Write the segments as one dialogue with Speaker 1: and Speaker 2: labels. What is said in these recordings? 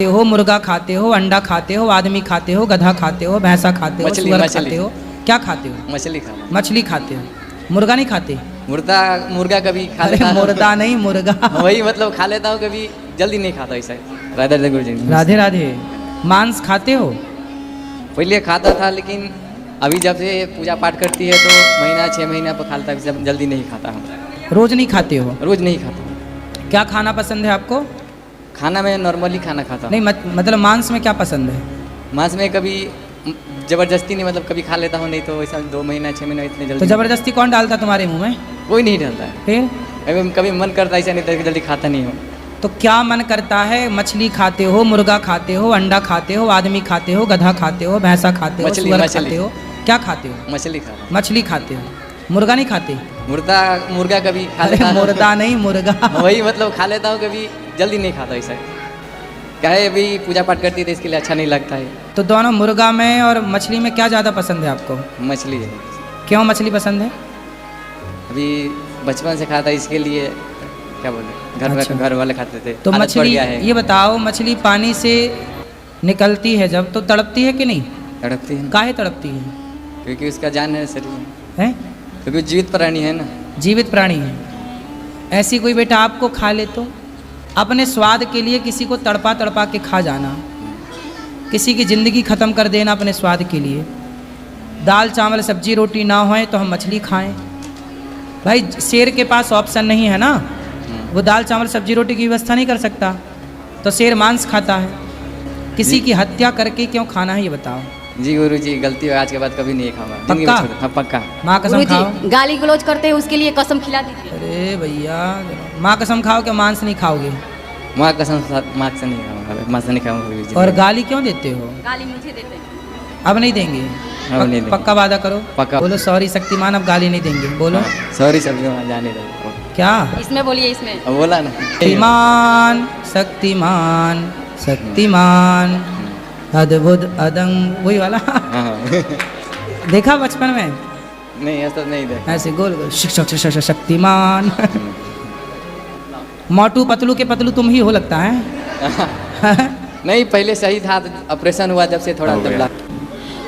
Speaker 1: हो, मुर्गा खाते हो, अंडा खाते हो, आदमी खाते हो, गधा खाते हो, भैंसा खाते हो, सुअर खाते हो, क्या खाते हो?
Speaker 2: मछली खाता हूँ।
Speaker 1: मछली खाते हो, मुर्गा नहीं खाते?
Speaker 2: मुर्गा कभी खा
Speaker 1: अरे
Speaker 2: लेता हूँ।
Speaker 1: मुर्दा नहीं, मुर्गा।
Speaker 2: वही मतलब खा लेता हूँ, कभी जल्दी नहीं खाता ऐसा। राधे राधे गुरुजी।
Speaker 1: राधे राधे। मांस खाते हो?
Speaker 2: पहले खाता था, लेकिन अभी जब से पूजा पाठ करती है तो महीना 6 महीना पर खाता है, जल्दी नहीं खाता हूँ।
Speaker 1: रोज नहीं खाते हो?
Speaker 2: रोज नहीं खाता हूँ।
Speaker 1: क्या खाना पसंद है आपको?
Speaker 2: खाना में नॉर्मली खाना खाता हूँ।
Speaker 1: नहीं मतलब मांस में क्या पसंद है?
Speaker 2: मांस में कभी जबरदस्ती नहीं, मतलब कभी खा लेता हूँ, नहीं तो ऐसा 2 महीना 6 महीना इतने जल्दी।
Speaker 1: तो जबरदस्ती कौन डालता तुम्हारे मुंह में?
Speaker 2: कोई नहीं डालता है।
Speaker 1: फिर
Speaker 2: कभी मन करता है ऐसा, नहीं तो जल्दी खाता नहीं हूँ।
Speaker 1: तो क्या मन करता है? मछली खाते हो, मुर्गा खाते हो, अंडा खाते हो, आदमी खाते हो, गधा खाते हो, भैंसा खाते हो, सुअर खाते हो, क्या खाते हो?
Speaker 2: मछली खाता हूँ।
Speaker 1: मछली खाते हो, मुर्गा नहीं खाते?
Speaker 2: मुर्गा कभी खा
Speaker 1: अरे
Speaker 2: लेता हूँ।
Speaker 1: मुर्दा नहीं, मुर्गा।
Speaker 2: वही मतलब खा लेता हूँ, कभी जल्दी नहीं खाता ऐसा। क्या है, अभी पूजा पाठ करती है तो इसके लिए अच्छा नहीं लगता है।
Speaker 1: तो दोनों मुर्गा में और मछली में क्या ज़्यादा पसंद है आपको?
Speaker 2: मछली है।
Speaker 1: क्यों मछली पसंद है?
Speaker 2: अभी बचपन से खाता, इसके लिए क्या बोले,
Speaker 1: अच्छा।
Speaker 2: घर वाले खाते थे
Speaker 1: तो
Speaker 2: आदत पड़
Speaker 1: मछली,
Speaker 2: गया है।
Speaker 1: ये बताओ, मछली पानी से निकलती है जब, तो तड़पती है कि नहीं?
Speaker 2: तड़पती है,
Speaker 1: काहे तड़पती है?
Speaker 2: क्योंकि उसका जान है शरीर में,
Speaker 1: हैं?
Speaker 2: क्योंकि जीवित प्राणी है ना।
Speaker 1: जीवित प्राणी है। ऐसी कोई बेटा आपको खा ले तो? अपने स्वाद के लिए किसी को तड़पा तड़पा के खा जाना, किसी की ज़िंदगी ख़त्म कर देना अपने स्वाद के लिए। दाल चावल सब्जी रोटी ना होए तो हम मछली खाएं। भाई शेर के पास ऑप्शन नहीं है ना, वो दाल चावल सब्जी रोटी की व्यवस्था नहीं कर सकता, तो शेर मांस खाता है। किसी की हत्या करके क्यों खाना है, ये बताओ।
Speaker 2: जी गुरुजी, गलती है, आज के बाद कभी नहीं खाऊंगा। जिंदगी में
Speaker 1: पक्का?
Speaker 2: छोड़- हाँ पक्का।
Speaker 1: माँ कसम खाओ।
Speaker 3: गुरुजी गाली गलौज करते हैं, उसके लिए कसम खिला दीजिए।
Speaker 1: अरे भैया, माँ कसम खाओ कि मांस नहीं खाओगे?
Speaker 2: माँ कसम माँ से नहीं खाऊंगा, माँ से नहीं खाऊंगा गुरुजी।
Speaker 1: और गाली क्यों देते हो?
Speaker 3: गाली मुझे देते हैं।
Speaker 1: अब नहीं देंगे?
Speaker 2: अब नहीं देंगे।
Speaker 1: पक्का वादा करो।
Speaker 2: पक्का।
Speaker 1: बोलो सॉरी शक्तिमान, अब गाली नहीं देंगे। बोलो।
Speaker 2: सॉरी सब जाने दो।
Speaker 1: क्या?
Speaker 3: इसमें बोलिए, इसमें।
Speaker 2: अब बोला ना।
Speaker 1: शक्तिमान शक्तिमान शक्तिमान अद्भुत अदंग, वही वाला।
Speaker 2: हाँ।
Speaker 1: देखा बचपन में?
Speaker 2: नहीं ऐसा नहीं देखा।
Speaker 1: ऐसे गोल गोल शक्तिमान। मोटू पतलू के पतलू तुम ही हो लगता है।
Speaker 2: नहीं, पहले सही था, ऑपरेशन हुआ जब से थोड़ा तबला।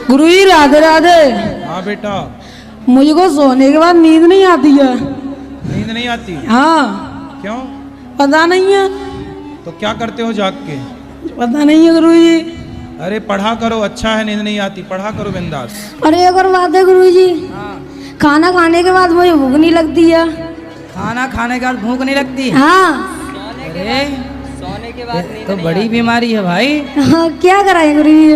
Speaker 4: गुरुजी राधे राधे।
Speaker 5: हाँ बेटा।
Speaker 4: मुझको सोने के बाद नींद नहीं आती है।
Speaker 5: नींद नहीं आती?
Speaker 4: हाँ।
Speaker 5: क्यों?
Speaker 4: पता नहीं है।
Speaker 5: तो क्या करते हो जाग के?
Speaker 4: पता नहीं है गुरुजी।
Speaker 5: अरे पढ़ा करो, अच्छा है, नींद नहीं आती, पढ़ा करो बिंदास।
Speaker 4: अरे एक और बात है गुरुजी, खाना खाने के बाद मुझे भूख नहीं लगती है।
Speaker 1: खाना खाने के बाद भूख नहीं लगती?
Speaker 4: हाँ।
Speaker 1: अरे
Speaker 2: सोने के बाद
Speaker 1: तो बड़ी बीमारी है भाई।
Speaker 4: हाँ, क्या कराए गुरुजी?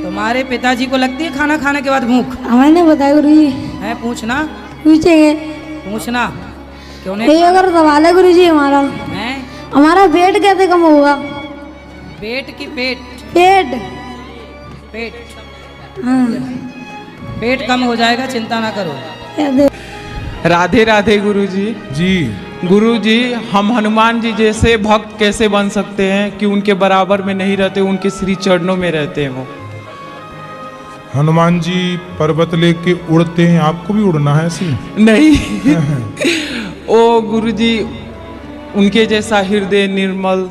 Speaker 1: तुम्हारे पिताजी को लगती है खाना खाने के बाद भूख?
Speaker 4: मैंने बताया गुरुजी।
Speaker 1: है? पूछना।
Speaker 4: पूछेंगे।
Speaker 1: पूछना क्यों नहीं?
Speaker 4: एक और सवाल है गुरुजी हमारा।
Speaker 1: है?
Speaker 4: हमारा पेट कैसे कम होगा?
Speaker 1: पेट की पेट?
Speaker 4: पेट।
Speaker 1: पेट
Speaker 4: हाँ।
Speaker 1: पेट कम हो जाएगा, चिंता ना करो।
Speaker 4: कैसे?
Speaker 5: राधे राधे गुरुजी।
Speaker 6: जी
Speaker 5: गुरुजी, हम हनुमान जी जैसे भक्त कैसे बन सकते हैं कि उनके बराबर में नहीं रहते, उनके श्री चरणों में रहते हैं वो?
Speaker 6: हनुमान जी पर्वत लेके उड़ते हैं, आपको भी उड़ना है ऐसे?
Speaker 5: नहीं। ओ गुरुजी, उनके जैसा हृदय निर्मल,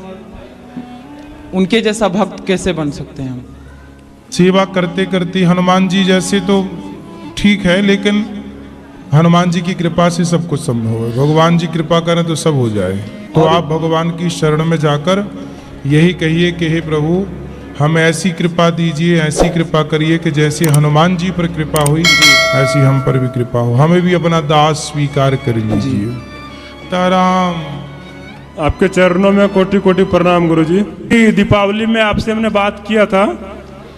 Speaker 5: उनके जैसा भक्त कैसे बन सकते हैं हम?
Speaker 6: सेवा करते करते हनुमान जी जैसे तो ठीक है, लेकिन हनुमान जी की कृपा से सब कुछ संभव है। भगवान जी कृपा करें तो सब हो जाए। तो आप भगवान की शरण में जाकर यही कहिए कि हे प्रभु, हमें ऐसी कृपा दीजिए, ऐसी कृपा करिए कि जैसे हनुमान जी पर कृपा हुई ऐसी हम पर भी कृपा हो। हमें भी अपना दास स्वीकार कर लीजिए। ताराम।
Speaker 7: आपके चरणों में कोटि कोटि प्रणाम गुरुजी। दीपावली में आपसे हमने बात किया था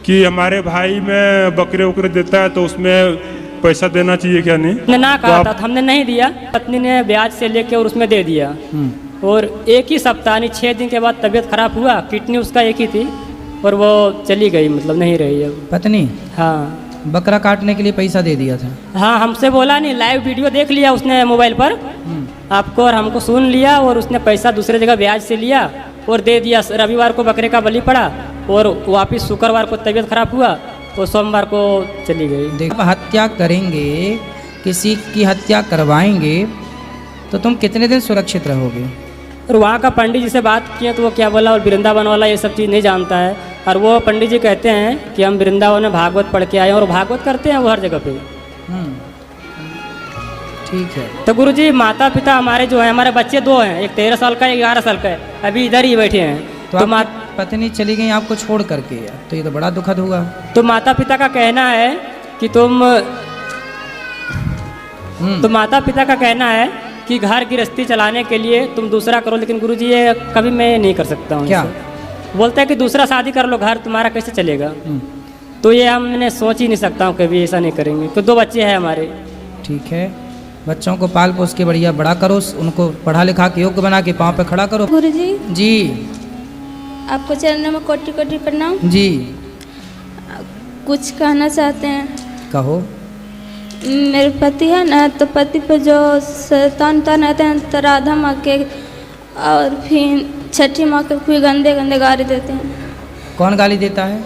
Speaker 7: कि हमारे भाई में बकरे उकरे देता है तो उसमें पैसा देना चाहिए क्या? नहीं,
Speaker 8: ने ना कहा था, हमने नहीं दिया। पत्नी ने ब्याज से लेके और उसमें दे दिया। और एक ही सप्ताह नहीं 6 दिन के बाद तबीयत खराब हुआ, किडनी उसका एक ही थी और वो चली गई, मतलब नहीं रही है
Speaker 1: पत्नी।
Speaker 8: हाँ,
Speaker 1: बकरा काटने के लिए पैसा दे दिया था?
Speaker 8: हाँ, हमसे बोला नहीं, लाइव वीडियो देख लिया उसने मोबाइल पर आपको, और हमको सुन लिया, और उसने पैसा दूसरे जगह ब्याज से लिया और दे दिया। रविवार को बकरे का बलि पड़ा और वापिस शुक्रवार को तबीयत खराब हुआ तो सोमवार को चली गई।
Speaker 1: देखो, हत्या करेंगे, किसी की हत्या करवाएंगे तो तुम कितने दिन सुरक्षित रहोगे?
Speaker 8: और वहाँ का पंडित जी से बात किए तो वो क्या बोला, और वृंदावन वाला ये सब चीज़ नहीं जानता है। और वो पंडित जी कहते हैं कि हम वृंदावन में भागवत पढ़ के आए हैं, और भागवत करते हैं वो हर जगह पे।
Speaker 1: ठीक है।
Speaker 8: तो गुरुजी माता पिता हमारे जो हैं, हमारे बच्चे दो हैं, एक 13 साल का, एक 11 साल का है, अभी इधर ही बैठे हैं।
Speaker 1: तो पत्नी चली गई आपको छोड़ करके, तो ये तो बड़ा दुखद हुआ।
Speaker 8: तो माता पिता का कहना है कि तो माता पिता का कहना है कि घर गृहस्थी चलाने के लिए तुम दूसरा करो, लेकिन गुरुजी ये कभी मैं नहीं कर सकता हूँ।
Speaker 1: क्या
Speaker 8: बोलते हैं कि दूसरा शादी कर लो, घर तुम्हारा कैसे चलेगा। तो ये हमने सोच ही नहीं सकता हूँ कभी ऐसा नहीं करेंगे, तो 2 बच्चे हैं हमारे।
Speaker 1: ठीक है, बच्चों को पाल पोस के बढ़िया बड़ा करो, उनको पढ़ा लिखा के योग्य बना के पाँव पे खड़ा करो।
Speaker 4: गुरुजी
Speaker 1: जी
Speaker 4: आपको चरणों में कोटि कोटि प्रणाम।
Speaker 1: जी
Speaker 4: कुछ कहना चाहते हैं।
Speaker 1: कहो।
Speaker 4: मेरे पति है ना, तो पति पे जो शैतान तन रहते हैं, तो राधा माँ के और फिर छठी माँ के कोई गंदे गंदे गाली देते हैं।
Speaker 1: कौन गाली देता है?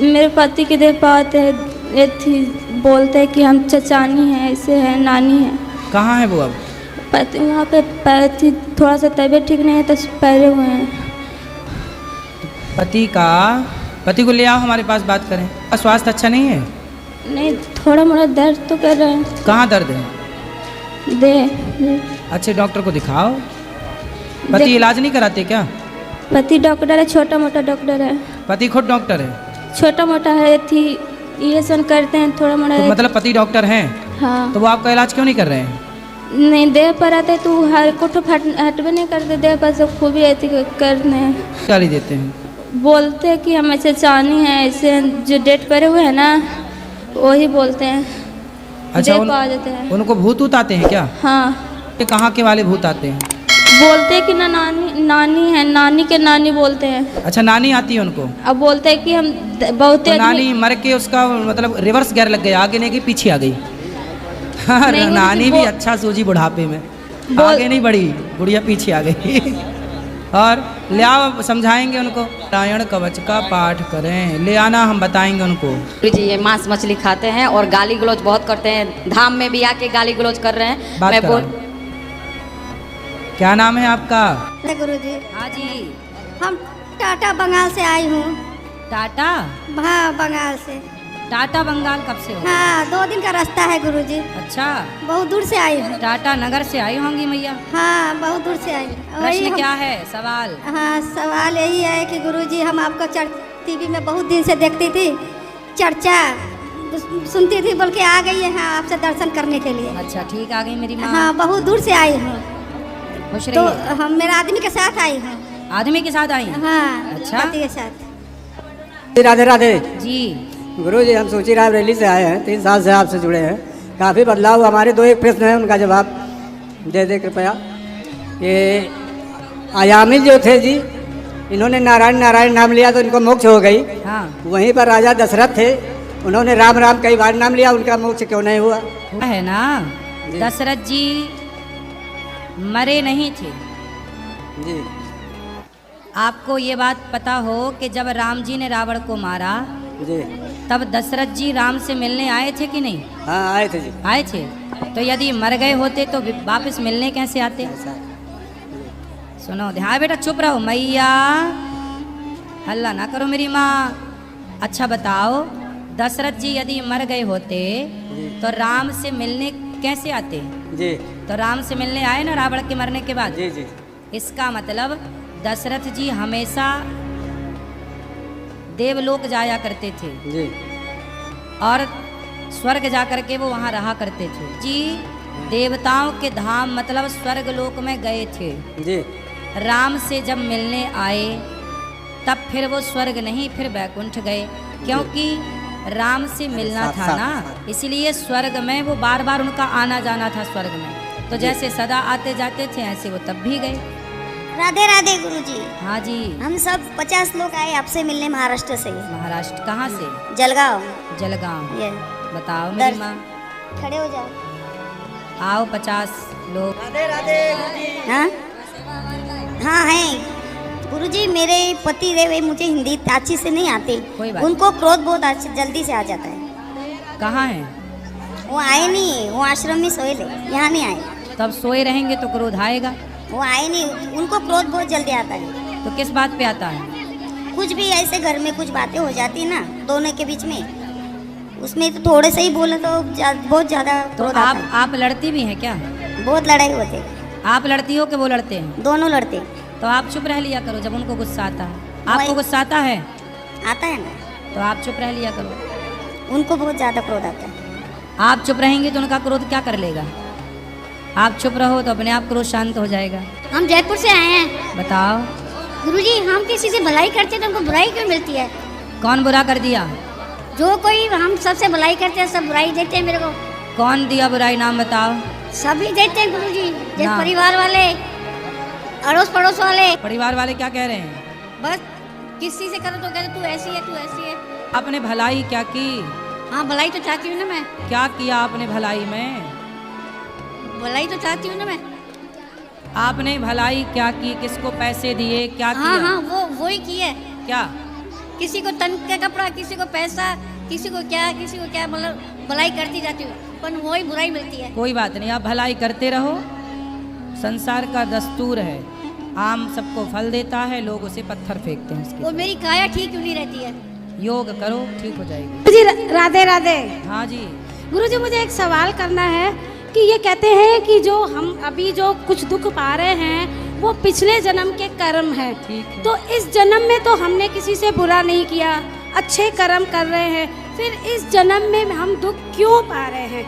Speaker 4: मेरे पति के देख पाते हैं, ये थी बोलते हैं कि हम चचानी हैं, ऐसे है, नानी है।
Speaker 1: कहाँ है वो अब?
Speaker 4: पति वहाँ पे पति थोड़ा सा तबीयत ठीक नहीं है तो पहले हुए हैं।
Speaker 1: पति को ले आओ हमारे पास, बात करें। स्वास्थ्य अच्छा नहीं है?
Speaker 4: नहीं, थोड़ा मोड़ा दर्द तो कर रहा है।
Speaker 1: कहाँ दर्द है?
Speaker 4: दे
Speaker 1: अच्छे डॉक्टर को दिखाओ। पति इलाज नहीं कराते क्या?
Speaker 4: पति डॉक्टर है, छोटा मोटा डॉक्टर है।
Speaker 1: पति खुद डॉक्टर है?
Speaker 4: छोटा मोटा है, थी ये सब करते हैं थोड़ा मोड़ा।
Speaker 1: तो मतलब पति डॉक्टर हैं?
Speaker 4: हाँ।
Speaker 1: तो वो आपका इलाज क्यों नहीं कर रहे हैं?
Speaker 4: नहीं, देह पर आते तो हर कुछ हटवे नहीं करते, देह पर सब खूबी ऐसी करते हैं।
Speaker 1: गाली देते हैं?
Speaker 4: बोलते हैं कि हम ऐसे चानी हैं, ऐसे जो डेट करे हुए हैं ना, वही बोलते हैं।
Speaker 1: अच्छा,
Speaker 4: आ जाते हैं।
Speaker 1: उनको भूत ऊत आते हैं क्या?
Speaker 4: हाँ।
Speaker 1: ये कहाँ के वाले भूत आते हैं?
Speaker 4: बोलते हैं कि ना नानी है, नानी के नानी बोलते हैं।
Speaker 1: अच्छा, नानी आती है उनको?
Speaker 4: अब बोलते हैं कि हम बहुत
Speaker 1: तो नानी मर के उसका मतलब रिवर्स गियर लग गया, आगे नहीं गई पीछे आ गई। नानी भी अच्छा सूझी बुढ़ापे में, आगे नहीं बढ़ी, बुढ़िया पीछे आ गई। और ले आओ, समझाएंगे उनको। रामायण कवच का पाठ करें, ले आना, हम बताएंगे उनको।
Speaker 3: जी ये मांस मछली खाते हैं और गाली गलौज बहुत करते हैं, धाम में भी आके गाली गलौज कर रहे हैं।
Speaker 1: बात
Speaker 3: मैं
Speaker 1: कराओ। क्या नाम है आपका?
Speaker 9: गुरुजी
Speaker 3: हाँ जी।
Speaker 9: हम टाटा बंगाल से आई हूँ।
Speaker 3: टाटा?
Speaker 9: हाँ, बंगाल से।
Speaker 3: टाटा बंगाल कब से हो?
Speaker 9: हाँ, 2 दिन का रास्ता है गुरुजी।
Speaker 3: अच्छा,
Speaker 9: बहुत दूर से आई हूँ।
Speaker 3: टाटा नगर से आई होंगी मैया?
Speaker 9: हाँ, बहुत दूर से आई हूँ।
Speaker 3: प्रश्न क्या है, सवाल?
Speaker 9: हाँ, सवाल यही है कि गुरुजी हम आपको टीवी में बहुत दिन से देखती थी, चर्चा सुनती थी, बोल के आ गई है आपसे दर्शन करने के लिए।
Speaker 3: अच्छा, ठीक, आ गई मेरी माँ।
Speaker 9: हाँ, बहुत दूर से आई हूँ।
Speaker 3: खुश
Speaker 9: तो
Speaker 3: रहिए।
Speaker 9: हम मेरे आदमी के साथ आई हूँ।
Speaker 3: आदमी के साथ आई हैं?
Speaker 9: हाँ,
Speaker 3: अच्छा।
Speaker 9: पति के साथ।
Speaker 10: राधे राधे
Speaker 3: जी।
Speaker 10: गुरु जी, हम सूचीराम रैली से आए हैं, 3 साल से आपसे जुड़े हैं, काफ़ी बदलाव। हमारे 2 एक प्रश्न हैं, उनका जवाब दे दे कृपया। ये अयामिल जो थे जी, इन्होंने नारायण नारायण नाम लिया तो इनको मोक्ष हो गई।
Speaker 3: हाँ।
Speaker 10: वहीं पर राजा दशरथ थे, उन्होंने राम राम कई बार नाम लिया, उनका मोक्ष क्यों नहीं हुआ?
Speaker 3: है ना, दशरथ जी मरे नहीं थे
Speaker 10: जी।
Speaker 3: आपको ये बात पता हो कि जब राम जी ने रावण को मारा
Speaker 10: जी,
Speaker 3: तब दशरथ जी राम से मिलने आए थे कि नहीं?
Speaker 10: हाँ, आए थे जी।
Speaker 3: आए थे। तो यदि मर गए होते तो वापस मिलने कैसे आते? सुनो ध्यान, बेटा चुप रहो, मैया हल्ला ना करो मेरी माँ। अच्छा बताओ, दशरथ जी यदि मर गए होते तो राम से मिलने कैसे आते?
Speaker 10: जी।
Speaker 3: तो राम से मिलने आए ना रावण के मरने के बाद।
Speaker 10: जी जी।
Speaker 3: इसका मतलब दशरथ जी हमेशा देवलोक जाया करते थे
Speaker 10: जी।
Speaker 3: और स्वर्ग जा करके वो वहाँ रहा करते थे जी। देवताओं के धाम मतलब स्वर्ग लोक में गए थे
Speaker 10: जी।
Speaker 3: राम से जब मिलने आए तब फिर वो स्वर्ग नहीं, फिर वैकुंठ गए, क्योंकि राम से मिलना था ना, इसलिए स्वर्ग में वो बार बार उनका आना जाना था स्वर्ग में। तो जैसे सदा आते जाते थे ऐसे वो तब भी गए।
Speaker 9: राधे राधे गुरुजी।
Speaker 3: हाँ जी।
Speaker 9: हम सब 50 लोग आए आपसे मिलने महाराष्ट्र से।
Speaker 3: महाराष्ट्र कहाँ से?
Speaker 9: जलगांव।
Speaker 3: जलगांव।
Speaker 9: ये
Speaker 3: बताओ मेरी माँ।
Speaker 9: खड़े हो जाओ।
Speaker 3: आओ 50 लोग।
Speaker 10: राधे राधे।
Speaker 9: हाँ हाँ हैं गुरुजी। मेरे पति देव मुझे हिंदी अच्छी से नहीं आती, उनको क्रोध बहुत जल्दी से आ जाता है।
Speaker 3: कहाँ है
Speaker 9: वो आए नहीं, वो आश्रम में सोए ले, यहाँ नहीं आए।
Speaker 3: तब सोए रहेंगे तो क्रोध आएगा।
Speaker 9: वो आए नहीं, उनको क्रोध बहुत जल्दी आता है।
Speaker 3: तो किस बात पे आता है?
Speaker 9: कुछ भी ऐसे घर में कुछ बातें हो जाती ना दोनों के बीच में, उसमें तो थोड़े से ही बोले तो बहुत ज़्यादा
Speaker 3: तो
Speaker 9: क्रोध आता है।
Speaker 3: आप लड़ती भी हैं क्या?
Speaker 9: बहुत लड़ाई होती है।
Speaker 3: आप लड़ती हो कि वो लड़ते हैं?
Speaker 9: दोनों लड़ते हैं।
Speaker 3: तो आप चुप रह लिया करो जब उनको गुस्सा आता है। आपको गुस्सा आता है?
Speaker 9: आता है ना,
Speaker 3: तो आप चुप रह लिया करो।
Speaker 9: उनको बहुत ज़्यादा क्रोध आता है।
Speaker 3: आप चुप रहेंगे तो उनका क्रोध क्या कर लेगा? आप चुप रहो तो अपने आप क्रोध शांत हो जाएगा।
Speaker 11: हम जयपुर से आए हैं।
Speaker 3: बताओ।
Speaker 11: गुरुजी, हम किसी से भलाई करते हैं तो हमको बुराई क्यों मिलती है?
Speaker 3: कौन बुरा कर दिया?
Speaker 11: जो कोई, हम सबसे भलाई करते हैं सब बुराई देते हैं मेरे को।
Speaker 3: कौन दिया बुराई, नाम बताओ।
Speaker 11: सभी देते हैं गुरुजी, जैसे
Speaker 3: ना।
Speaker 11: परिवार वाले, अड़ोस पड़ोस वाले।
Speaker 3: परिवार वाले क्या कह रहे हैं?
Speaker 11: बस किसी से करो तो कहते तू ऐसी है, तू ऐसी है।
Speaker 3: आपने भलाई क्या की?
Speaker 11: हाँ, भलाई तो चाहती हूँ ना मैं।
Speaker 3: क्या किया आपने भलाई में?
Speaker 11: भलाई तो चाहती हूँ ना मैं।
Speaker 3: आपने भलाई क्या की? किसको पैसे दिए? क्या
Speaker 11: हाँ
Speaker 3: किया?
Speaker 11: हाँ, वो ही की है।
Speaker 3: क्या?
Speaker 11: किसी को तन का कपड़ा, किसी को पैसा, किसी को क्या, किसी को क्या, मतलब भलाई करती जाती हूँ, पर वही बुराई मिलती है।
Speaker 3: कोई बात नहीं, आप भलाई करते रहो। संसार का दस्तूर है, आम सबको फल देता है, लोग उसे पत्थर फेंकते हैं उसके।
Speaker 11: वो मेरी काया ठीक क्यों नहीं रहती है?
Speaker 3: योग करो, ठीक हो जाएगी।
Speaker 12: गुरुजी राधे राधे।
Speaker 3: हाँ जी।
Speaker 12: गुरुजी, मुझे एक सवाल करना है कि ये कहते हैं कि जो हम अभी जो कुछ दुख पा रहे हैं वो पिछले जन्म के कर्म है।
Speaker 3: ठीक है।
Speaker 12: तो इस जन्म में तो हमने किसी से बुरा नहीं किया, अच्छे कर्म कर रहे हैं, फिर इस जन्म में हम दुख क्यों पा रहे हैं?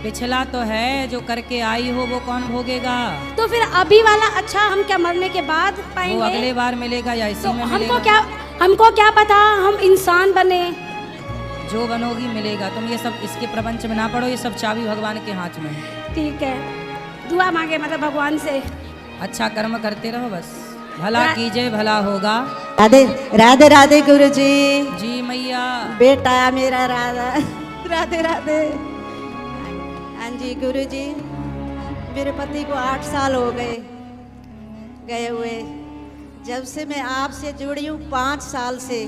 Speaker 3: पिछला तो है, जो करके आई हो वो कौन भोगेगा?
Speaker 12: तो फिर अभी वाला अच्छा हम क्या मरने के बाद पाएंगे?
Speaker 3: वो अगले बार मिलेगा या इसी
Speaker 12: तो
Speaker 3: में मिलेगा?
Speaker 12: हमको क्या पता हम इंसान बने।
Speaker 3: जो बनोगी मिलेगा। तुम ये सब इसके प्रपंच में ना पड़ो, ये सब चाबी भगवान के हाथ में है।
Speaker 12: ठीक है, दुआ मांगे मतलब भगवान से।
Speaker 3: अच्छा कर्म करते रहो, बस भला कीजिए भला होगा।
Speaker 13: राधे राधे राधे गुरुजी।
Speaker 3: जी मैया।
Speaker 13: बेटा मेरा राधा राधे राधे। हाँ जी गुरुजी, मेरे पति को 8 साल हो गए हुए। जब से मैं आपसे जुड़ी हूँ 5 साल से,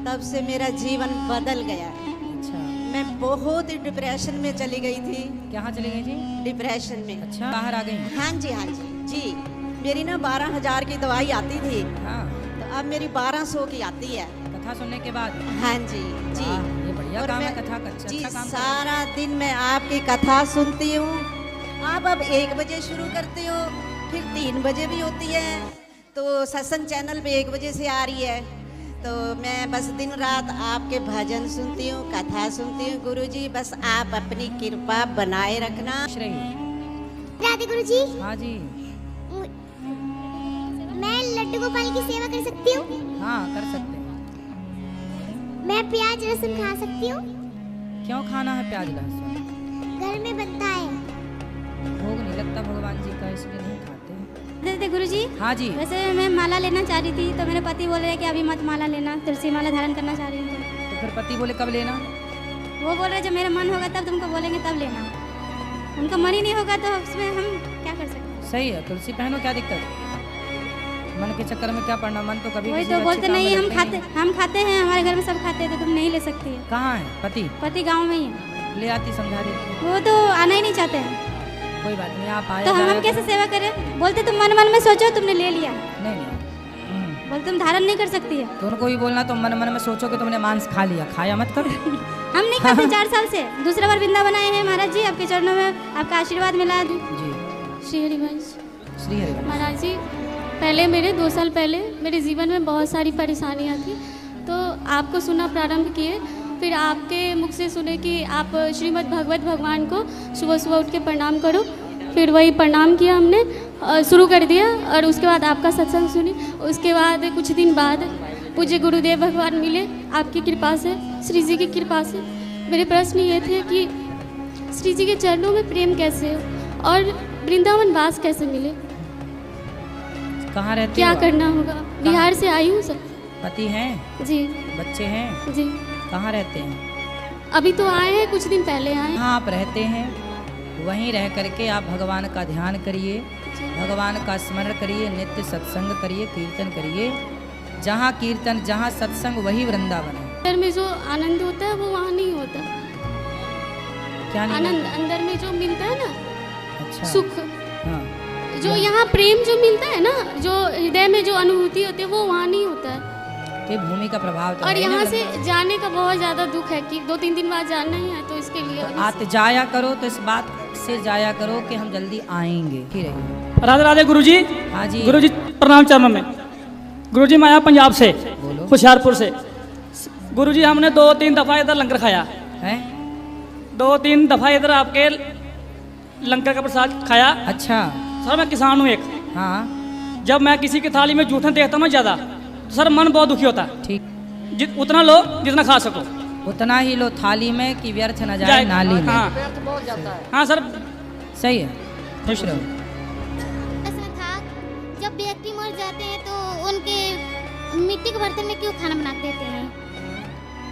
Speaker 13: तब से मेरा जीवन बदल गया।
Speaker 3: अच्छा।
Speaker 13: मैं बहुत ही डिप्रेशन में चली गई थी।
Speaker 3: कहाँ चली गई जी?
Speaker 13: डिप्रेशन में।
Speaker 3: अच्छा, बाहर आ गई?
Speaker 13: हाँ जी हाँ जी जी। मेरी ना 12,000 की दवाई आती थी।
Speaker 3: हाँ।
Speaker 13: तो अब मेरी 1200 की आती है।
Speaker 3: कथा सुनने के बाद?
Speaker 13: हाँ जी जी।
Speaker 3: ये बढ़िया काम है, कथा का
Speaker 13: जी
Speaker 3: अच्छा काम।
Speaker 13: सारा दिन मैं आपकी कथा सुनती हूँ। आप अब 1 बजे शुरू करते हो, फिर 3 बजे भी होती है, तो सत्संग चैनल पे 1 बजे से आ रही है। तो मैं बस दिन रात आपके भजन सुनती हूँ, कथा सुनती हूँ। गुरुजी बस आप अपनी कृपा बनाए रखना।
Speaker 11: राधे गुरुजी।
Speaker 3: हाँ जी।
Speaker 11: मैं लड्डू गोपाल की सेवा कर सकती हूँ?
Speaker 3: हाँ कर सकते हैं।
Speaker 11: मैं प्याज लहसुन खा सकती हूँ?
Speaker 3: क्यों खाना है प्याज लहसुन?
Speaker 11: घर में बनता है।
Speaker 3: भोग नहीं लगता भगवान जी का, इसलिए नहीं खाते।
Speaker 4: दे गुरुजी।
Speaker 3: हाँ जी।
Speaker 4: वैसे मैं माला लेना चाह रही थी, तो मेरे पति बोल रहे हैं कि अभी मत माला लेना, तुलसी माला धारण करना चाह रही हूँ।
Speaker 3: तो फिर पति बोले कब लेना?
Speaker 4: वो बोल रहे जब मेरा मन होगा तब तुमको बोलेंगे तब लेना। उनका मन ही नहीं होगा तो उसमें हम क्या कर सकते हैं?
Speaker 3: सही है, तुलसी पहनो, क्या दिक्कत? मन के चक्कर में क्या पड़ना, मन तो कभी
Speaker 4: वही
Speaker 3: किसी
Speaker 4: तो
Speaker 3: अच्छे
Speaker 4: बोलते
Speaker 3: काम में
Speaker 4: नहीं,
Speaker 3: लगते
Speaker 4: हम खाते हैं, हमारे घर में सब खाते हैं, तो तुम नहीं ले सकती है।
Speaker 3: कहाँ है पति?
Speaker 4: पति गाँव में ही है।
Speaker 3: ले आती, समझा देती।
Speaker 4: वो तो आना ही नहीं चाहते हैं।
Speaker 3: कोई बात नहीं, आप आए।
Speaker 4: तो हम कैसे सेवा करें? बोलते तुम मन मन में सोचो, तुमने ले लिया।
Speaker 3: नहीं
Speaker 4: बोलते तुम धारण नहीं कर सकती है।
Speaker 3: तो उनको भी बोलना तुम मन मन में सोचो कि तुमने मांस खा लिया, खाया मत करो।
Speaker 4: हम नहीं खाते 4 साल से। दूसरा बार वृंदावन आए हैं महाराज जी, आपके चरणों में आपका आशीर्वाद मिला जी।
Speaker 11: श्री हरिवंश।
Speaker 3: श्री हरिवंश।
Speaker 11: महाराज जी, पहले मेरे 2 साल पहले मेरे जीवन में बहुत सारी परेशानियाँ थी, तो आपको सुनना प्रारंभ किए। फिर आपके मुख से सुने कि आप श्रीमद् भगवत भगवान को सुबह सुबह उठ के प्रणाम करो। फिर वही प्रणाम किया हमने, शुरू कर दिया, और उसके बाद आपका सत्संग सुनी। उसके बाद कुछ दिन बाद पूज्य गुरुदेव भगवान मिले आपकी कृपा से, श्री जी की कृपा से। मेरे प्रश्न ये थे कि श्री जी के चरणों में प्रेम कैसे हो और वृंदावन वास कैसे मिले?
Speaker 3: कहाँ रहते
Speaker 11: क्या
Speaker 3: हो?
Speaker 11: करना होगा? बिहार से आई हूँ सर।
Speaker 3: पति हैं?
Speaker 11: जी।
Speaker 3: बच्चे हैं?
Speaker 11: जी।
Speaker 3: कहाँ रहते हैं?
Speaker 11: अभी तो आए हैं, कुछ दिन पहले आए हैं।
Speaker 3: हाँ, आप रहते हैं, वहीं रह करके आप भगवान का ध्यान करिए, भगवान का स्मरण करिए, नित्य सत्संग करिए, कीर्तन करिए। जहाँ कीर्तन, जहाँ सत्संग, वही वृंदावन है।
Speaker 11: अंदर में जो आनंद होता है वो वहाँ नहीं होता।
Speaker 3: क्या नहीं
Speaker 11: आनंद अंदर में जो मिलता है ना,
Speaker 3: अच्छा।
Speaker 11: सुख,
Speaker 3: हाँ।
Speaker 11: जो यहाँ प्रेम जो मिलता है ना, जो हृदय में जो अनुभूति होती है वो वहाँ नहीं होता है।
Speaker 1: ये भूमि का प्रभाव तो
Speaker 11: और
Speaker 1: है ना
Speaker 11: यहाँ से
Speaker 1: गंगा।
Speaker 11: जाने का बहुत ज़्यादा दुख है कि 2-3 दिन बाद जाना ही है, तो इसके लिए
Speaker 1: आते जाया करो तो इस बात से जाया करो कि हम जल्दी आएंगे। ही रहिए।
Speaker 8: राधे राधे गुरुजी।
Speaker 1: हाँ जी।
Speaker 8: गुरुजी प्रणाम चरणों में। गुरुजी मैं आया पंजाब से, होशियारपुर से। गुरुजी हमने 2-3 दफ़ा इधर लंगर खाया
Speaker 1: है।
Speaker 8: 2-3 दफ़ा इधर आपके लंगर का प्रसाद खाया।
Speaker 1: अच्छा
Speaker 8: सर मैं किसान हूँ एक।
Speaker 1: हाँ।
Speaker 8: जब मैं किसी की थाली में जूठन देखता हूँ ना ज़्यादा, तो सर मन बहुत दुखी होता है।
Speaker 1: ठीक।
Speaker 8: उतना लो जितना खा सको,
Speaker 1: उतना ही लो थाली में कि व्यर्थ न जाए नाली में।
Speaker 8: हाँ हाँ सर
Speaker 1: सही है। खुश रहो।
Speaker 14: ऐसा था जब व्यक्ति मर जाते हैं तो उनके मिट्टी के बर्तन में क्यों खाना बना देते हैं?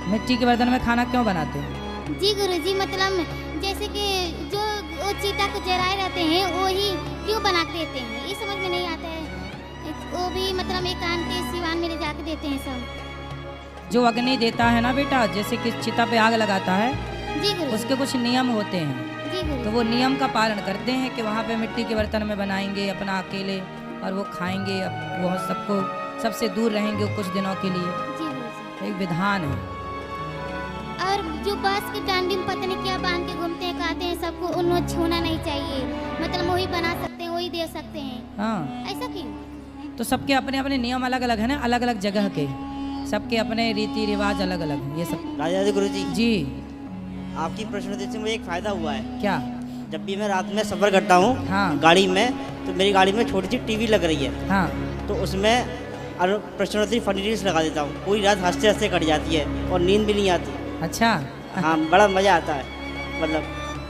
Speaker 1: मिट्टी के बर्तन में खाना क्यों बनाते हैं?
Speaker 14: जी गुरुजी, मतलब जैसे कि जो वो चीता को जलाए रहते हैं वही क्यों बना देते हैं, ये समझ में नहीं आता है। वो भी मतलब एक आंटी सिवान में ले जाके देते हैं सब।
Speaker 1: जो अग्नि देता है ना बेटा, जैसे कि चिता पे आग लगाता है,
Speaker 14: जी गुरुजी।
Speaker 1: उसके कुछ नियम होते हैं।
Speaker 14: जी गुरुजी।
Speaker 1: तो वो नियम का पालन करते हैं कि वहाँ पे मिट्टी के बर्तन में बनाएंगे अपना अकेले, और वो खाएंगे, वो सबको सबसे दूर रहेंगे कुछ दिनों के लिए।
Speaker 14: जी गुरुजी।
Speaker 1: एक विधान है।
Speaker 14: और जो बांस की डांडी में पता नहीं क्या बांध के घूमते हैं, खाते हैं, सबको उन्हें छूना नहीं चाहिए, मतलब वही बना सकते हैं, वही दे सकते हैं।
Speaker 1: हाँ।
Speaker 14: ऐसा क्यों?
Speaker 1: तो सबके अपने अपने नियम अलग अलग है ना, अलग अलग जगह के, सबके अपने रीति रिवाज अलग अलग हैं। ये सब
Speaker 15: राजा गुरुजी
Speaker 1: जी,
Speaker 15: आपकी प्रश्नोत्तरी से मुझे एक फायदा हुआ है।
Speaker 1: क्या?
Speaker 15: जब भी मैं रात में सफ़र करता हूँ गाड़ी में, तो मेरी गाड़ी में छोटी सी टीवी लग रही है।
Speaker 1: हाँ।
Speaker 15: तो उसमें प्रश्नोत्तरी फनी रील्स लगा देता हूँ, पूरी रात हंसते हंसते कट जाती है और नींद भी नहीं आती।
Speaker 1: अच्छा।
Speaker 15: हाँ, बड़ा मज़ा आता है, मतलब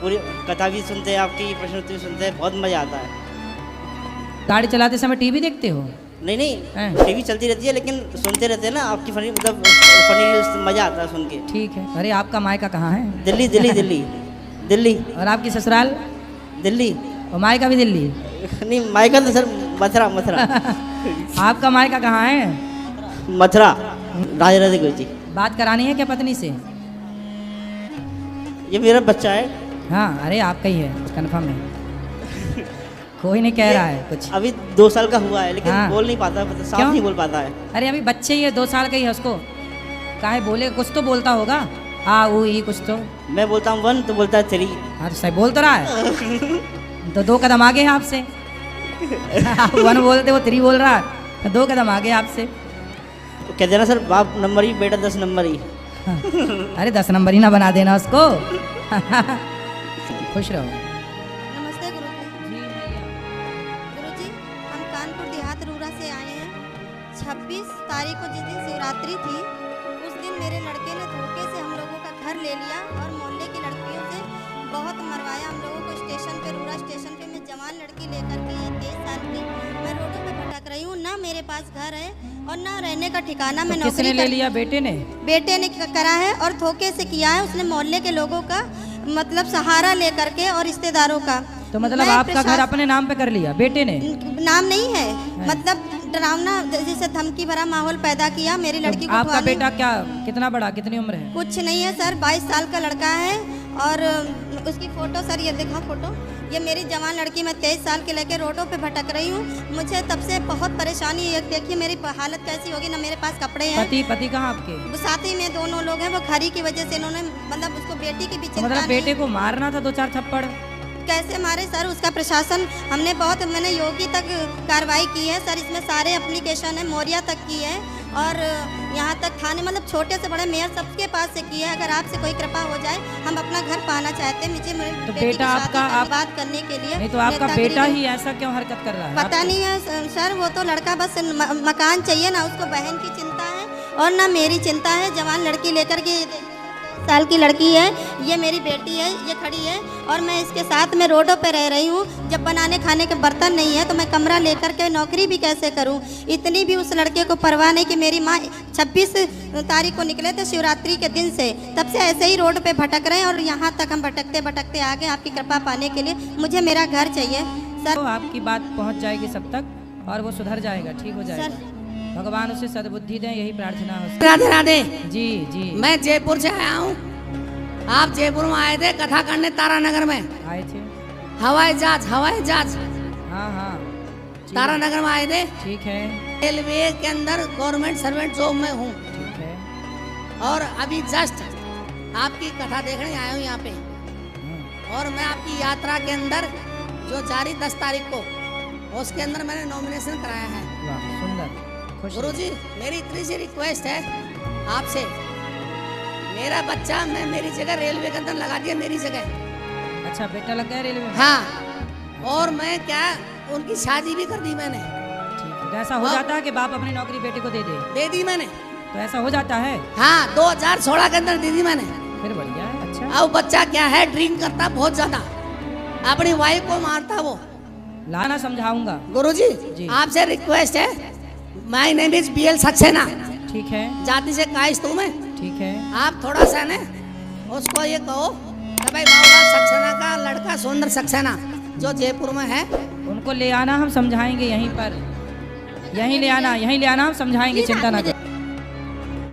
Speaker 15: पूरी कथा भी सुनते हैं, आपकी प्रश्नोत्तरी सुनते हैं, बहुत मज़ा आता है।
Speaker 1: गाड़ी चलाते समय टीवी देखते हो?
Speaker 15: नहीं नहीं, टीवी चलती रहती है लेकिन सुनते रहते हैं ना आपकी फनी, मतलब फनी रील्स, मज़ा आता है सुन के।
Speaker 1: ठीक है। अरे आपका मायका कहाँ है?
Speaker 15: दिल्ली दिल्ली दिल्ली दिल्ली।
Speaker 1: और आपकी ससुराल?
Speaker 15: दिल्ली।
Speaker 1: और मायका भी दिल्ली?
Speaker 15: नहीं, मायका तो सर मथुरा मथुरा।
Speaker 1: आपका मायका कहाँ है?
Speaker 15: मथुरा। राधे राधे गुरुजी।
Speaker 1: बात करानी है क्या पत्नी से?
Speaker 15: ये मेरा बच्चा है।
Speaker 1: हाँ, अरे आपका ही है, कंफर्म है। कोई नहीं कह रहा है कुछ।
Speaker 15: अभी 2 साल का हुआ है लेकिन
Speaker 1: हाँ।
Speaker 15: बोल नहीं पाता, मतलब साफ
Speaker 1: क्यों?
Speaker 15: नहीं बोल पाता है।
Speaker 1: अरे अभी बच्चे ही है, 2 साल का ही है, उसको काहे बोले, कुछ तो बोलता होगा। आ वो ही कुछ तो।
Speaker 15: मैं बोलता हूँ 1 तो बोलता है 3।
Speaker 1: हाँ तो सही बोल तो रहा है। तो 2 कदम आगे है आपसे। 1 बोलते वो 3 बोल रहा है, तो 2 कदम आगे आपसे।
Speaker 15: तो कह देना सर बाप नंबर ही, बेटा 10 नंबर ही।
Speaker 1: अरे 10 नंबर ही ना बना देना उसको। खुश रहो।
Speaker 16: नमस्ते गुरुजी। गुरुजी, हम कानपुर देहात रूरा से आए हैं। 26 तारीख को जिस दिन शिवरात्रि थी, उस दिन मेरे लड़के ने धोखे से हम लोगों का घर ले लिया और मोहल्ले की लड़कियों से बहुत मरवाया हम लोगों को। स्टेशन पे, रूरा स्टेशन पे मैं जवान लड़की लेकर के 23 साल की, मैं रोडों पे भटक रही हूँ, ना मेरे पास घर है और ना रहने का ठिकाना। मैं
Speaker 1: तो किसने ले लिया? बेटे ने?
Speaker 16: बेटे ने करा है और धोखे से किया है उसने, मोहल्ले के लोगों का मतलब सहारा लेकर के और रिश्तेदारों का।
Speaker 1: तो मतलब आपका घर अपने नाम पे कर लिया बेटे ने?
Speaker 16: नाम नहीं है, मतलब डरावना जैसे धमकी भरा माहौल पैदा किया मेरी लड़की को।
Speaker 1: आपका बेटा क्या, कितना बड़ा, कितनी उम्र है?
Speaker 16: कुछ नहीं है सर, 22 साल का लड़का है। और उसकी फोटो सर ये देखा फोटो, ये मेरी जवान लड़की, मैं 23 साल के लेके रोडों पे भटक रही हूँ। मुझे तब से बहुत परेशानी है, देखिए मेरी हालत कैसी होगी, ना मेरे पास कपड़े हैं।
Speaker 1: पति कहाँ आपके?
Speaker 16: साथ ही में 2 लोग हैं, वो खरी की वजह से इन्होंने, मतलब उसको बेटी की भी
Speaker 1: तो
Speaker 16: चिंता
Speaker 1: मतलब
Speaker 16: नहीं।
Speaker 1: बेटे को मारना था 2-4 थप्पड़?
Speaker 16: कैसे मारे सर, उसका प्रशासन हमने बहुत, मैंने योगी तक कार्रवाई की है सर, इसमें सारे एप्लीकेशन है, मौर्या तक की है और यहाँ तक थाने, मतलब छोटे से बड़े मेयर सबके पास से की है। अगर आपसे कोई कृपा हो जाए, हम अपना घर पाना चाहते हैं। मुझे मेरी
Speaker 1: तो
Speaker 16: बेटी
Speaker 1: बेटा
Speaker 16: की शादी
Speaker 1: आपका
Speaker 16: बात करने के लिए।
Speaker 1: नहीं तो आपका बेटा ही ऐसा क्यों हरकत कर रहा है?
Speaker 16: पता नहीं है सर, वो तो लड़का बस मकान चाहिए ना, उसको बहन की चिंता है और ना मेरी चिंता है। जवान लड़की लेकर के, साल की लड़की है, ये मेरी बेटी है, ये खड़ी है और मैं इसके साथ में रोडों पे रह रही हूँ। जब बनाने खाने के बर्तन नहीं है तो मैं कमरा लेकर के नौकरी भी कैसे करूँ? इतनी भी उस लड़के को परवाह नहीं कि मेरी माँ 26 तारीख को निकले थे शिवरात्रि के दिन से, तब से ऐसे ही रोड पे भटक रहे हैं और यहाँ तक हम भटकते भटकते आ गए आपकी कृपा पाने के लिए। मुझे मेरा घर चाहिए सर।
Speaker 1: तो आपकी बात पहुँच जाएगी सब तक और वो सुधर जाएगा, ठीक हो जाएगा। भगवान उसे सद्बुद्धि दें, यही प्रार्थना हो।
Speaker 17: राधे राधे।
Speaker 1: जी जी।
Speaker 17: मैं जयपुर से आया हूँ। आप जयपुर में आए थे कथा करने तारानगर में?
Speaker 1: आए थे।
Speaker 17: हवाई जहाज, हवाई जहाज।
Speaker 1: हाँ हाँ।
Speaker 17: तारानगर में आए थे।
Speaker 1: ठीक है।
Speaker 17: रेलवे के अंदर गवर्नमेंट सर्वेंट जॉब में हूँ।
Speaker 1: ठीक है।
Speaker 17: और अभी जस्ट आपकी कथा देखने आया हूँ यहाँ पे। और मैं आपकी यात्रा के अंदर जो जारी 10 तारीख को, उसके अंदर मैंने नॉमिनेशन कराया है।
Speaker 1: वाह, सुंदर।
Speaker 17: गुरुजी, मेरी इतनी सी रिक्वेस्ट है आपसे, मेरा बच्चा मैं मेरी जगह रेलवे के अंदर लगा दिया, मेरी जगह।
Speaker 1: अच्छा, बेटा लग गया रेलवे में?
Speaker 17: हाँ। और मैं क्या, उनकी शादी भी कर दी मैंने।
Speaker 1: ठीक है। तो ऐसा हो जाता है कि बाप अपनी नौकरी बेटे को दे
Speaker 17: दी मैंने।
Speaker 1: तो ऐसा हो जाता है?
Speaker 17: हाँ, 2016 के अंदर दे दी मैंने।
Speaker 1: फिर बढ़िया है। अच्छा।
Speaker 17: अब बच्चा क्या है, ड्रिंक करता बहुत ज्यादा, अपनी वाइफ को मारता वो।
Speaker 1: लाना समझाऊंगा।
Speaker 17: गुरुजी, आपसे रिक्वेस्ट है, my name is BL Saxena.
Speaker 1: ठीक है।
Speaker 17: जाति से कायस्थ हूँ मैं।
Speaker 1: ठीक है।
Speaker 17: आप थोड़ा सा ने उसको ये कहो कि भाई बाबूलाल सक्सेना का लड़का सुंदर सक्सेना जो जयपुर में है,
Speaker 1: उनको ले आना, हम समझाएंगे यहीं पर। यहीं ले आना, हम समझाएंगे, चिंता ना करो।